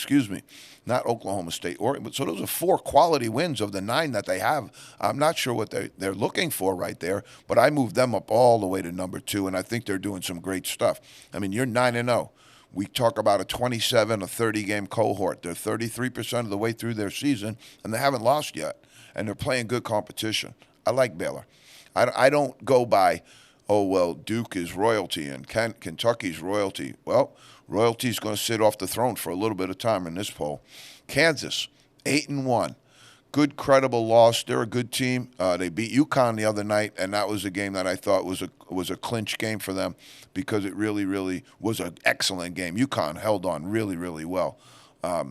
not Oklahoma State. So those are 4 quality wins of the 9 that they have. I'm not sure what they're looking for right there, but I moved them up all the way to number 2, and I think they're doing some great stuff. I mean, you're 9-0. We talk about a 27 or 30-game cohort. They're 33% of the way through their season, and they haven't lost yet, and they're playing good competition. I like Baylor. I don't go by, oh, well, Duke is royalty and Kentucky's royalty. Well, royalty's going to sit off the throne for a little bit of time in this poll. Kansas, 8-1. Good, credible loss. They're a good team. They beat UConn the other night, and that was a game that I thought was a clinch game for them because it really, really was an excellent game. UConn held on really, really well.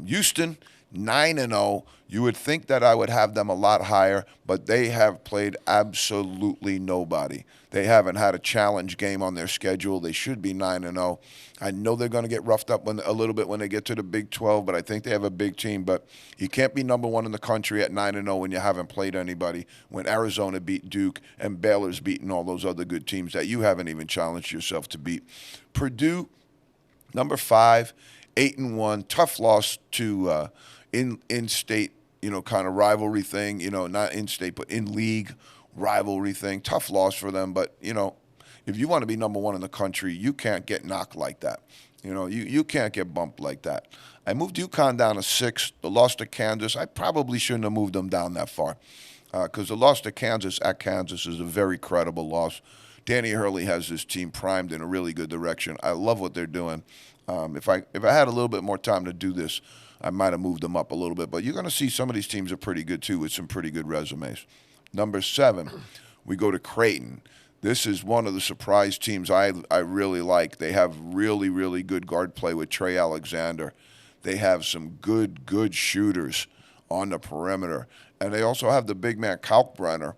Houston, 9-0. You would think that I would have them a lot higher, but they have played absolutely nobody. They haven't had a challenge game on their schedule. They should be 9-0. I know they're going to get roughed up a little bit when they get to the Big 12, but I think they have a big team. But you can't be number one in the country at 9-0 when you haven't played anybody, when Arizona beat Duke and Baylor's beaten all those other good teams that you haven't even challenged yourself to beat. Purdue, number 5, 8-1, tough loss to in-state, kind of rivalry thing, not in-state, but in-league rivalry thing. Tough loss for them, but, if you want to be number one in the country, you can't get knocked like that. You can't get bumped like that. I moved UConn down to 6. The loss to Kansas, I probably shouldn't have moved them down that far because the loss to Kansas at Kansas is a very credible loss. Danny Hurley has his team primed in a really good direction. I love what they're doing. If I had a little bit more time to do this, I might have moved them up a little bit. But you're going to see some of these teams are pretty good, too, with some pretty good resumes. Number 7, we go to Creighton. This is one of the surprise teams I really like. They have really, really good guard play with Trey Alexander. They have some good shooters on the perimeter. And they also have the big man Kalkbrenner,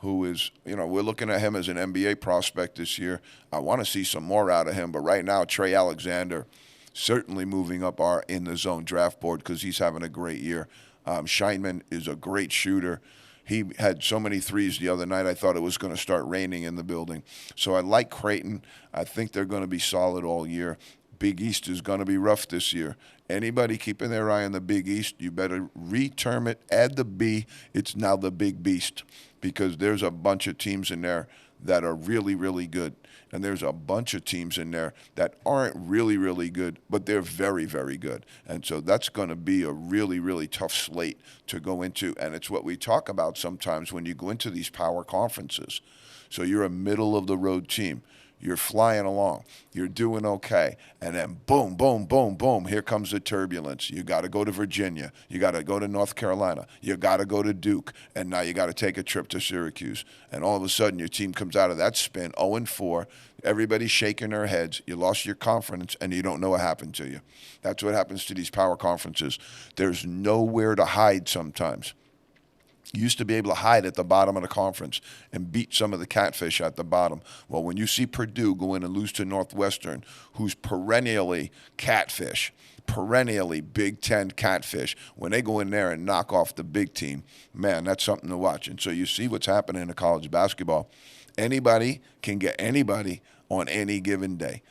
who is, we're looking at him as an NBA prospect this year. I want to see some more out of him. But right now, Trey Alexander certainly moving up our in the zone draft board because he's having a great year. Scheinman is a great shooter. He had so many threes the other night, I thought it was going to start raining in the building. So I like Creighton. I think they're going to be solid all year. Big East is going to be rough this year. Anybody keeping their eye on the Big East, you better reterm it, add the B. It's now the Big Beast because there's a bunch of teams in there that are really, really good. And there's a bunch of teams in there that aren't really, really good, but they're very, very good. And so that's going to be a really, really tough slate to go into. And it's what we talk about sometimes when you go into these power conferences. So you're a middle-of-the-road team. You're flying along. You're doing okay. And then boom, boom, boom, boom, here comes the turbulence. You got to go to Virginia. You got to go to North Carolina. You got to go to Duke. And now you got to take a trip to Syracuse. And all of a sudden your team comes out of that spin 0-4. Everybody's shaking their heads. You lost your confidence, and you don't know what happened to you. That's what happens to these power conferences. There's nowhere to hide sometimes. You used to be able to hide at the bottom of the conference and beat some of the catfish at the bottom. Well, when you see Purdue go in and lose to Northwestern, who's perennially catfish, perennially Big Ten catfish, when they go in there and knock off the big team, man, that's something to watch. And so you see what's happening in college basketball. Anybody can get anybody on any given day,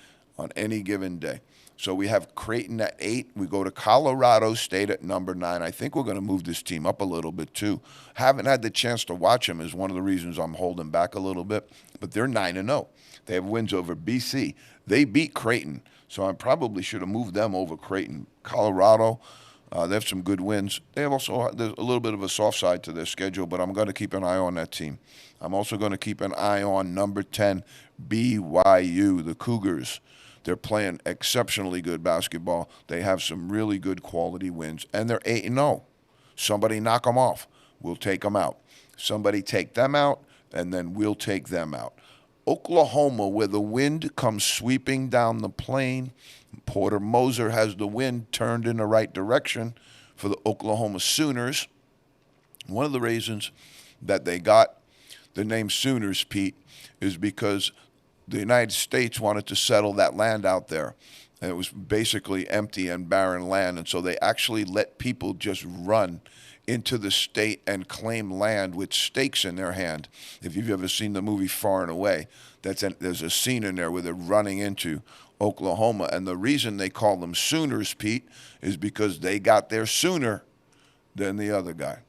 So we have Creighton at 8. We go to Colorado State at number 9. I think we're going to move this team up a little bit too. Haven't had the chance to watch them is one of the reasons I'm holding back a little bit. But they're 9-0. They have wins over BC. They beat Creighton, so I probably should have moved them over Creighton. Colorado, they have some good wins. They have also there's a little bit of a soft side to their schedule, but I'm going to keep an eye on that team. I'm also going to keep an eye on number 10, BYU, the Cougars. They're playing exceptionally good basketball. They have some really good quality wins, and they're 8-0. Somebody knock them off. We'll take them out. Somebody take them out, and then we'll take them out. Oklahoma, where the wind comes sweeping down the plain. Porter Moser has the wind turned in the right direction for the Oklahoma Sooners. One of the reasons that they got the name Sooners, Pete, is because the United States wanted to settle that land out there. And it was basically empty and barren land. And so they actually let people just run into the state and claim land with stakes in their hand. If you've ever seen the movie Far and Away, there's a scene in there where they're running into Oklahoma. And the reason they call them Sooners, Pete, is because they got there sooner than the other guy.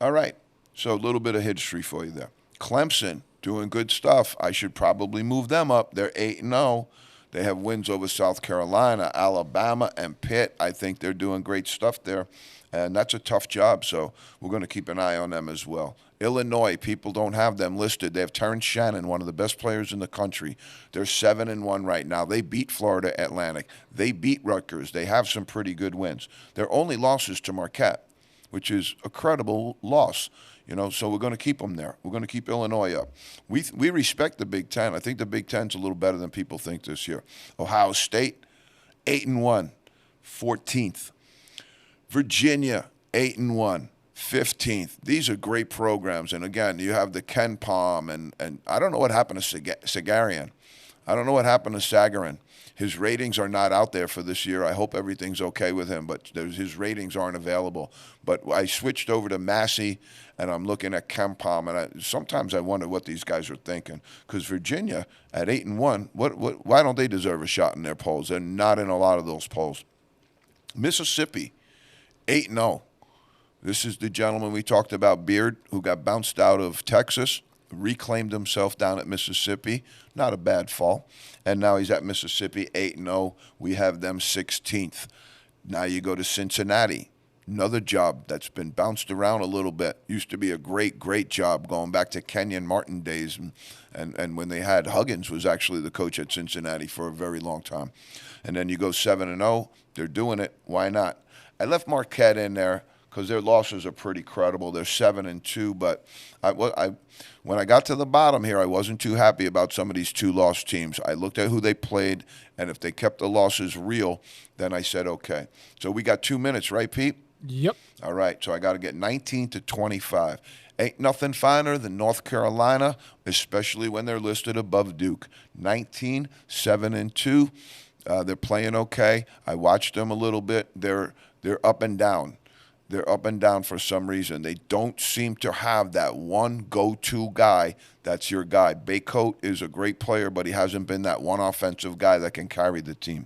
All right, so a little bit of history for you there. Clemson, doing good stuff. I should probably move them up. They're 8-0. They have wins over South Carolina, Alabama, and Pitt. I think they're doing great stuff there, and that's a tough job, so we're going to keep an eye on them as well. Illinois, people don't have them listed. They have Terrence Shannon, one of the best players in the country. They're 7-1 right now. They beat Florida Atlantic. They beat Rutgers. They have some pretty good wins. Their only loss is to Marquette, which is a credible loss. So we're going to keep them there. We're going to keep Illinois up. We respect the Big Ten. I think the Big Ten's a little better than people think this year. Ohio State, 8-1, 14th. Virginia, 8-1. 15th. These are great programs. And again, you have the Ken Palm, and I don't know what happened to Sagarian. I don't know what happened to Sagarin. His ratings are not out there for this year. I hope everything's okay with him, but his ratings aren't available. But I switched over to Massey, and I'm looking at Ken Palm, and sometimes I wonder what these guys are thinking. Because Virginia at 8-1, why don't they deserve a shot in their polls? They're not in a lot of those polls. Mississippi, 8-0. This is the gentleman we talked about, Beard, who got bounced out of Texas, reclaimed himself down at Mississippi. Not a bad fall. And now he's at Mississippi, 8-0. We have them 16th. Now you go to Cincinnati. Another job that's been bounced around a little bit. Used to be a great, great job going back to Kenyon Martin days. And when they had Huggins was actually the coach at Cincinnati for a very long time. And then you go 7-0. They're doing it. Why not? I left Marquette in there because their losses are pretty credible. They're 7-2, but when I got to the bottom here, I wasn't too happy about some of these 2-loss teams. I looked at who they played, and if they kept the losses real, then I said, okay. So we got 2 minutes, right, Pete? Yep. All right, so I got to get 19-25. Ain't nothing finer than North Carolina, especially when they're listed above Duke. 19, 7-2. They're playing okay. I watched them a little bit. They're up and down. They're up and down for some reason. They don't seem to have that one go-to guy that's your guy. Baycoat is a great player, but he hasn't been that one offensive guy that can carry the team.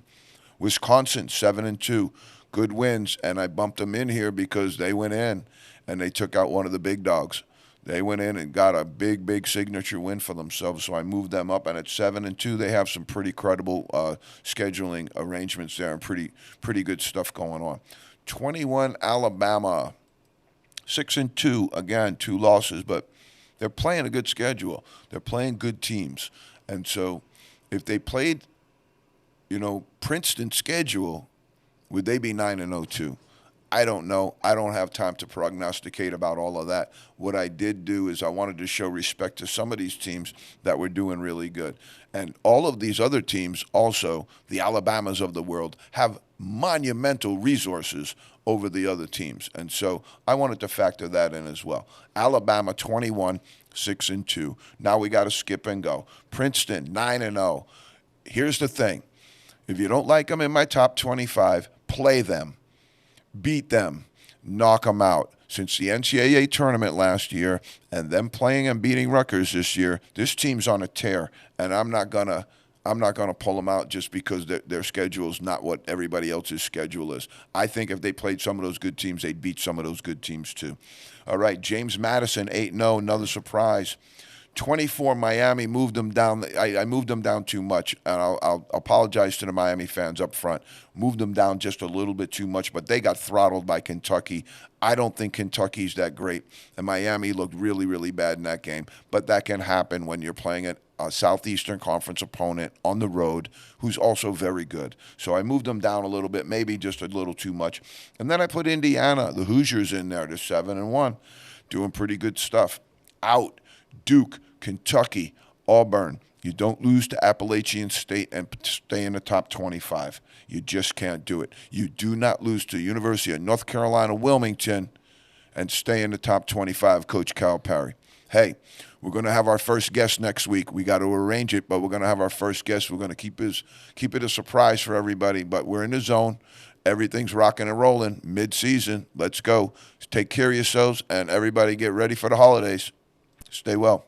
Wisconsin, 7-2. Good wins, and I bumped them in here because they went in and they took out one of the big dogs. They went in and got a big, big signature win for themselves, so I moved them up. And at 7-2, they have some pretty credible scheduling arrangements there and pretty good stuff going on. 21 Alabama, 6-2. Again, 2 losses, but they're playing a good schedule. They're playing good teams, and so if they played, Princeton's schedule, would they be 9-0 too? I don't know. I don't have time to prognosticate about all of that. What I did do is I wanted to show respect to some of these teams that were doing really good. And all of these other teams also, the Alabamas of the world, have monumental resources over the other teams. And so I wanted to factor that in as well. Alabama 21, 6-2. Now we got to skip and go. Princeton 9-0. Here's the thing. If you don't like them in my top 25, play them. Beat them, knock them out. Since the NCAA tournament last year and them playing and beating Rutgers this year, this team's on a tear, and I'm not gonna pull them out just because their schedule is not what everybody else's schedule is. I think if they played some of those good teams, they'd beat some of those good teams too. All right, James Madison 8-0, another surprise. 24 Miami, moved them down. I moved them down too much, and I'll apologize to the Miami fans up front. Moved them down just a little bit too much, but they got throttled by Kentucky. I don't think Kentucky's that great, and Miami looked really, really bad in that game. But that can happen when you're playing a Southeastern Conference opponent on the road who's also very good. So I moved them down a little bit, maybe just a little too much. And then I put Indiana, the Hoosiers, in there to 7-1, doing pretty good stuff. Out. Duke, Kentucky, Auburn. You don't lose to Appalachian State and stay in the top 25. You just can't do it. You do not lose to University of North Carolina, Wilmington, and stay in the top 25, Coach Calipari. Hey, we're going to have our first guest next week. We got to arrange it, but we're going to have our first guest. We're going to keep it a surprise for everybody, but we're in the zone. Everything's rocking and rolling. Mid-season. Let's go. Take care of yourselves, and everybody get ready for the holidays. Stay well.